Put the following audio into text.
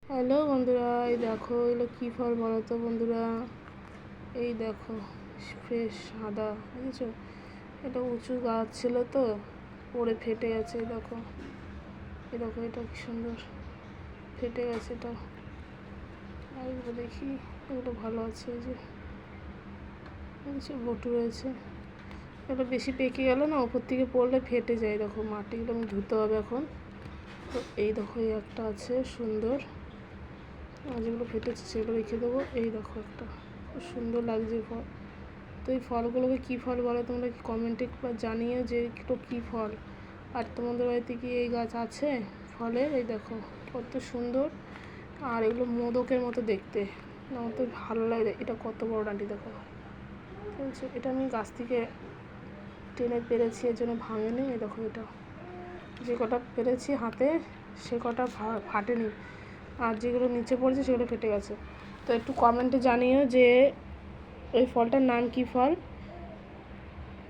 Hello বন্ধুরা, এই দেখো এগুলো কী ফল বলো তো বন্ধুরা। এই দেখো ফ্রেশ সাদা, বুঝেছো? এটা উঁচু গাছ ছিল তো, পড়ে ফেটে গেছে। এই দেখো, এই দেখো, এটা কি সুন্দর ফেটে গেছে এটা। আর এগুলো দেখি, এগুলো ভালো আছে। এই যে বুঝেছো, বটু রয়েছে। এটা বেশি পেকে গেল না, ওপর থেকে পড়লে ফেটে যায়। দেখো মাটিগুলো আমি ধুতে হবে এখন। তো এই দেখো, এই একটা আছে সুন্দর, যেগুলো ফেটেছে সেগুলো রেখে দেবো। এই দেখো একটা খুব সুন্দর লাগছে ফল। তো এই ফলগুলোকে কী ফল বলো তোমরা কমেন্টে জানিয়ে যে একটু কী ফল। আর তোমাদের বাড়িতে কি এই গাছ আছে ফলের? এই দেখো কত সুন্দর, আর এগুলো মোদকের মতো দেখতে, আমার তো ভালো লাগে। এটা কত বড় ডাঁটি দেখো, বুঝছো? এটা আমি গাছ থেকে টেনে পেরেছি, এর জন্য ভাঙেনি। এই দেখো, এটা যে কটা পেরেছি হাতে সে কটা ফাটেনি, আর যেগুলো নিচে পড়েছে সেগুলো ফেটে গেছে। তো একটু কমেন্টে জানিও যে ওই ফলটার নাম কী ফল।